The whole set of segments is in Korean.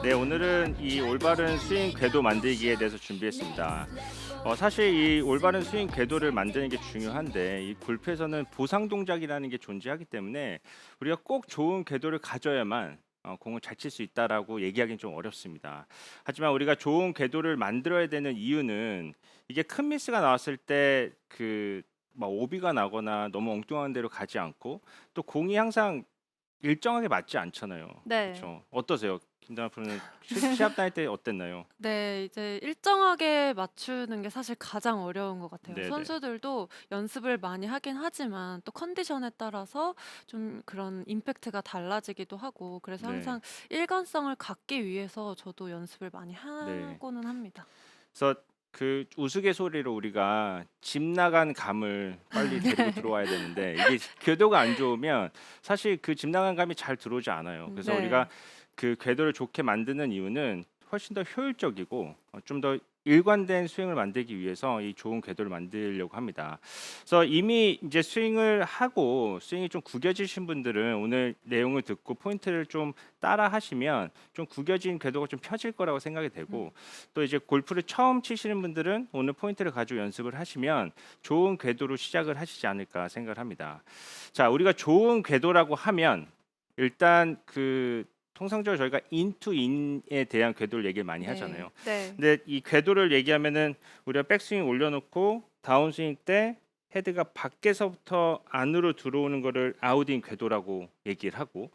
네, 오늘은 이 올바른 스윙 궤도 만들기에 대해서 준비했습니다. 사실 이 올바른 스윙 궤도를 만드는 게 중요한데 이 골프에서는 보상 동작이라는 게 존재하기 때문에 우리가 꼭 좋은 궤도를 가져야만 공을 잘 칠 수 있다라고 얘기하기는 좀 어렵습니다. 하지만 우리가 좋은 궤도를 만들어야 되는 이유는 이게 큰 미스가 나왔을 때 막 오비가 나거나 너무 엉뚱한 데로 가지 않고 또 공이 항상 일정하게 맞지 않잖아요. 네. 그렇죠? 어떠세요? 김다나 프로는 시합 다닐 때 어땠나요? 네. 이제 일정하게 맞추는 게 사실 가장 어려운 것 같아요. 네네. 선수들도 연습을 많이 하긴 하지만 또 컨디션에 따라서 좀 그런 임팩트가 달라지기도 하고 그래서 네. 항상 일관성을 갖기 위해서 저도 연습을 많이 네. 하고는 합니다. 그래서 그 우스갯소리로 우리가 집 나간 감을 빨리 데리고 들어와야 되는데 이게 궤도가 안 좋으면 사실 그 집 나간 감이 잘 들어오지 않아요. 그래서 네. 우리가 그 궤도를 좋게 만드는 이유는 훨씬 더 효율적이고 좀 더 일관된 스윙을 만들기 위해서 이 좋은 궤도를 만들려고 합니다. 그래서 이미 이제 스윙을 하고 스윙이 좀 구겨지신 분들은 오늘 내용을 듣고 포인트를 좀 따라 하시면 좀 구겨진 궤도가 좀 펴질 거라고 생각이 음. 되고 또 이제 골프를 처음 치시는 분들은 오늘 포인트를 가지고 연습을 하시면 좋은 궤도로 시작을 하시지 않을까 생각을 합니다. 자, 우리가 좋은 궤도라고 하면 일단 통상적으로 저희가 인투 인에 대한 궤도를 얘기를 많이 네. 하잖아요. 네. 근데 이 궤도를 얘기하면은 우리가 백스윙 올려놓고 다운스윙 때 헤드가 밖에서부터 안으로 들어오는 거를 아웃인 궤도라고 얘기를 하고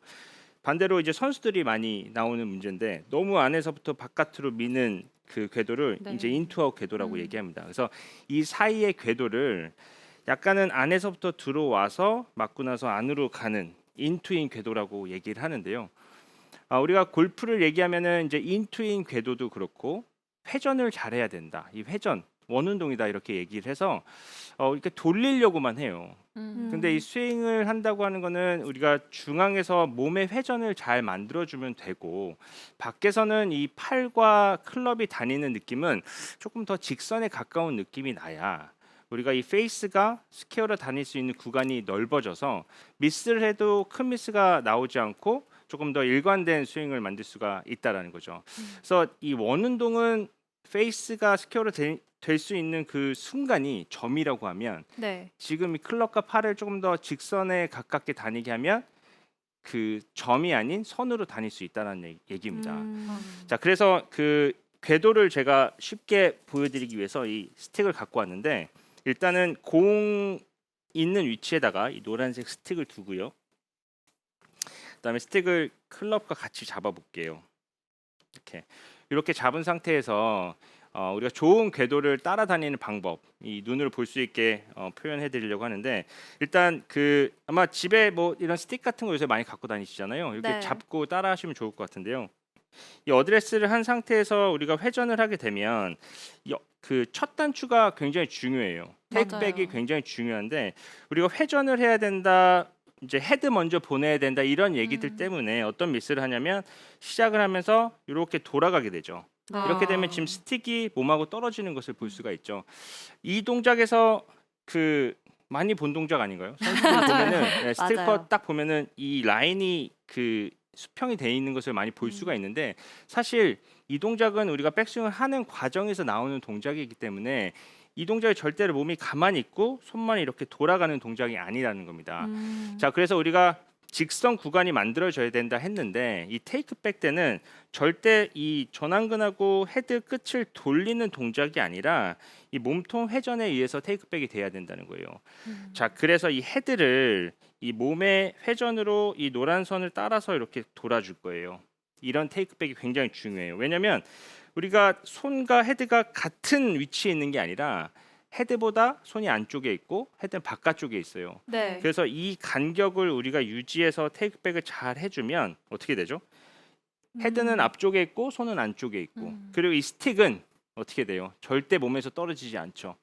반대로 이제 선수들이 많이 나오는 문제인데 너무 안에서부터 바깥으로 미는 그 궤도를 이제 네. 인투아웃 궤도라고 음. 얘기합니다. 그래서 이 사이의 궤도를 약간은 안에서부터 들어와서 맞고 나서 안으로 가는 인투인 궤도라고 얘기를 하는데요. 우리가 골프를 얘기하면은 이제 인투인 궤도도 그렇고 회전을 잘해야 된다. 이 회전 원운동이다 이렇게 얘기를 해서 이렇게 돌리려고만 해요. 근데 이 음. 스윙을 한다고 하는 거는 우리가 중앙에서 몸의 회전을 잘 만들어주면 되고 밖에서는 이 팔과 클럽이 다니는 느낌은 조금 더 직선에 가까운 느낌이 나야 우리가 이 페이스가 스퀘어로 다닐 수 있는 구간이 넓어져서 미스를 해도 큰 미스가 나오지 않고 조금 더 일관된 스윙을 만들 수가 있다라는 거죠. 음. 그래서 이 원운동은 페이스가 스퀘어로 될 수 있는 그 순간이 점이라고 하면 네. 지금 이 클럽과 팔을 조금 더 직선에 가깝게 다니게 하면 그 점이 아닌 선으로 다닐 수 있다는 얘기입니다. 음. 자, 그래서 그 궤도를 제가 쉽게 보여드리기 위해서 이 스틱을 갖고 왔는데 일단은 공 있는 위치에다가 이 노란색 스틱을 두고요. 그다음에 스틱을 클럽과 같이 잡아볼게요. 이렇게 잡은 상태에서 우리가 좋은 궤도를 따라다니는 방법, 이 눈으로 볼 수 있게 표현해드리려고 하는데 일단 아마 집에 뭐 이런 스틱 같은 거 요새 많이 갖고 다니시잖아요. 이렇게 네. 잡고 따라하시면 좋을 것 같은데요. 이 어드레스를 한 상태에서 우리가 회전을 하게 되면 그 첫 단추가 굉장히 중요해요. 테이크백이 맞아요. 굉장히 중요한데 우리가 회전을 해야 된다. 이제 헤드 먼저 보내야 된다 이런 얘기들 음. 때문에 어떤 미스를 하냐면 시작을 하면서 이렇게 돌아가게 되죠. 이렇게 되면 지금 네. 스틱이 몸하고 떨어지는 것을 볼 음. 수가 있죠. 이 동작에서 많이 본 동작 아닌가요? 선수들 보면은 맞아요. 스틸컷 맞아요. 딱 보면은 이 라인이 수평이 돼 있는 것을 많이 볼 수가 음. 있는데 사실 이 동작은 우리가 백스윙을 하는 과정에서 나오는 동작이기 때문에 이 동작이 절대로 몸이 가만히 있고 손만 이렇게 돌아가는 동작이 아니라는 겁니다. 음. 자, 그래서 우리가 직선 구간이 만들어져야 된다 했는데 이 테이크백 때는 절대 이 전완근하고 헤드 끝을 돌리는 동작이 아니라 이 몸통 회전에 의해서 테이크백이 돼야 된다는 거예요. 자, 음. 그래서 이 헤드를 이 몸의 회전으로 이 노란 선을 따라서 이렇게 돌아줄 거예요. 이런 테이크백이 굉장히 중요해요. 왜냐하면 우리가 손과 헤드가 같은 위치에 있는 게 아니라 헤드보다 손이 안쪽에 있고 헤드는 바깥쪽에 있어요. 네. 그래서 이 간격을 우리가 유지해서 테이크백을 잘 해주면 어떻게 되죠? 헤드는 음. 앞쪽에 있고 손은 안쪽에 있고 음. 그리고 이 스틱은 어떻게 돼요? 절대 몸에서 떨어지지 않죠.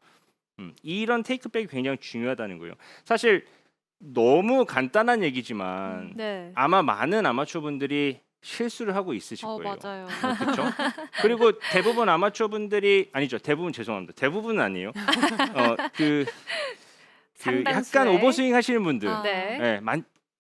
이런 테이크백이 굉장히 중요하다는 거예요. 사실 너무 간단한 얘기지만 네. 아마 많은 아마추어 분들이 실수를 하고 있으실 거예요. 맞아요. 그렇죠? 그리고 대부분 아마추어 분들이 아니죠. 대부분 죄송합니다. 대부분은 아니에요. 약간 상당수의 오버스윙 하시는 분들, 아. 네. 예,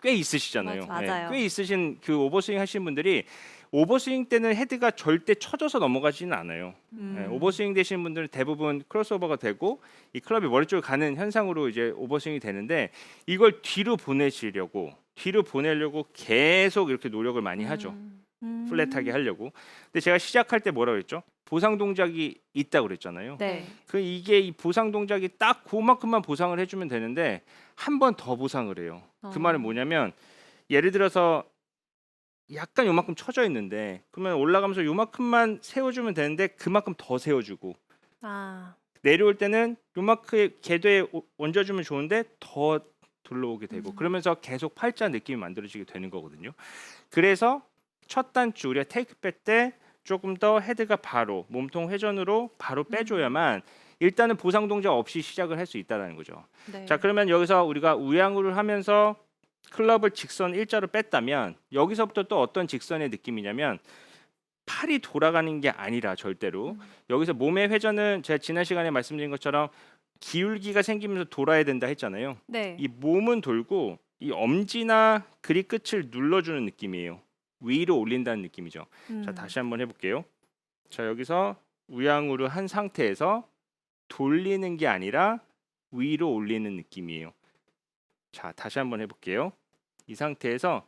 꽤 있으시잖아요. 맞아요. 예, 꽤 맞아요. 있으신 그 오버스윙 하시는 분들이 오버스윙 때는 헤드가 절대 쳐져서 넘어가지는 않아요. 네, 오버스윙 되시는 분들은 대부분 크로스오버가 되고 이 클럽이 머리 쪽으로 가는 현상으로 이제 오버스윙이 되는데 이걸 뒤로 보내려고 계속 이렇게 노력을 많이 하죠. 플랫하게 하려고. 근데 제가 시작할 때 뭐라고 했죠? 보상 동작이 있다고 그랬잖아요. 네. 그 이게 이 보상 동작이 딱 그만큼만 보상을 해주면 되는데 한 번 더 보상을 해요. 그 말은 뭐냐면 예를 들어서 약간 요만큼 쳐져 있는데 그러면 올라가면서 요만큼만 세워주면 되는데 그만큼 더 세워주고 아. 내려올 때는 요만큼 궤도에 얹어주면 좋은데 더 둘러오게 되고 그러면서 계속 팔자 느낌이 만들어지게 되는 거거든요. 그래서 첫 단추 우리가 테이크백 때 조금 더 헤드가 바로 몸통 회전으로 바로 빼줘야만 일단은 보상 동작 없이 시작을 할 수 있다는 거죠. 네. 자 그러면 여기서 우리가 우양우를 하면서 클럽을 직선 일자로 뺐다면 여기서부터 또 어떤 직선의 느낌이냐면 팔이 돌아가는 게 아니라 절대로 여기서 몸의 회전은 제가 지난 시간에 말씀드린 것처럼 기울기가 생기면서 돌아야 된다 했잖아요. 네. 이 몸은 돌고 이 엄지나 그립 끝을 눌러주는 느낌이에요. 위로 올린다는 느낌이죠. 자 다시 한번 해볼게요. 자 여기서 우양우를 한 상태에서 돌리는 게 아니라 위로 올리는 느낌이에요. 자 다시 한번 해볼게요. 이 상태에서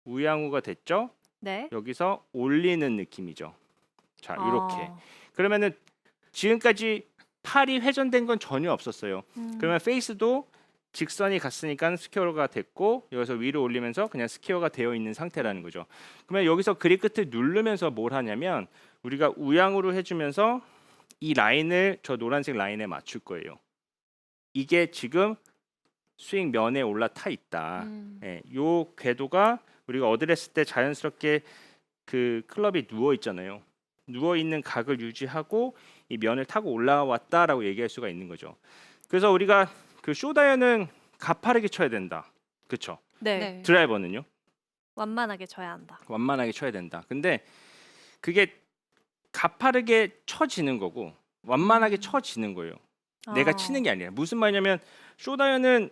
우양우가 됐죠? 네. 여기서 올리는 느낌이죠. 자 이렇게. 어. 그러면은 지금까지 팔이 회전된 건 전혀 없었어요. 그러면 페이스도 직선이 갔으니까 스퀘어가 됐고 여기서 위로 올리면서 그냥 스퀘어가 되어 있는 상태라는 거죠. 그러면 여기서 그립 끝을 누르면서 뭘 하냐면 우리가 우양우로 해주면서 이 라인을 저 노란색 라인에 맞출 거예요. 이게 지금 스윙 면에 올라타 있다. 예, 요 궤도가 우리가 어드레스 때 자연스럽게 그 클럽이 누워 있잖아요. 누워 있는 각을 유지하고 이 면을 타고 올라왔다라고 얘기할 수가 있는 거죠. 그래서 우리가 그 쇼다이어는 가파르게 쳐야 된다. 그렇죠? 네. 네. 드라이버는요? 완만하게 쳐야 한다. 완만하게 쳐야 된다. 근데 그게 가파르게 쳐지는 거고 완만하게 쳐지는 거예요. 내가 치는 게 아니라 무슨 말이냐면 쇼다이어는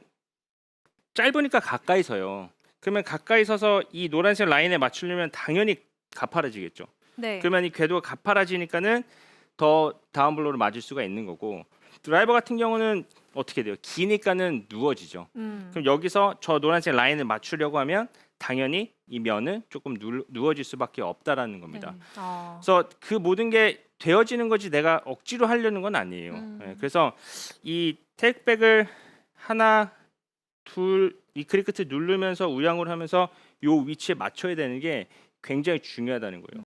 짧으니까 가까이 서요. 그러면 가까이 서서 이 노란색 라인에 맞추려면 당연히 가파라지겠죠. 네. 그러면 이 궤도가 가파라지니까는 더 다운블로우를 맞을 수가 있는 거고 드라이버 같은 경우는 어떻게 돼요? 기니까는 누워지죠. 그럼 여기서 저 노란색 라인을 맞추려고 하면 당연히 이 면은 조금 누워질 수밖에 없다라는 겁니다. 네. 그래서 그 모든 게 되어지는 거지 내가 억지로 하려는 건 아니에요. 예, 그래서 이 테이크백을 하나, 둘, 이 그립 끝을 누르면서 우양으로 하면서 요 위치에 맞춰야 되는 게 굉장히 중요하다는 거예요.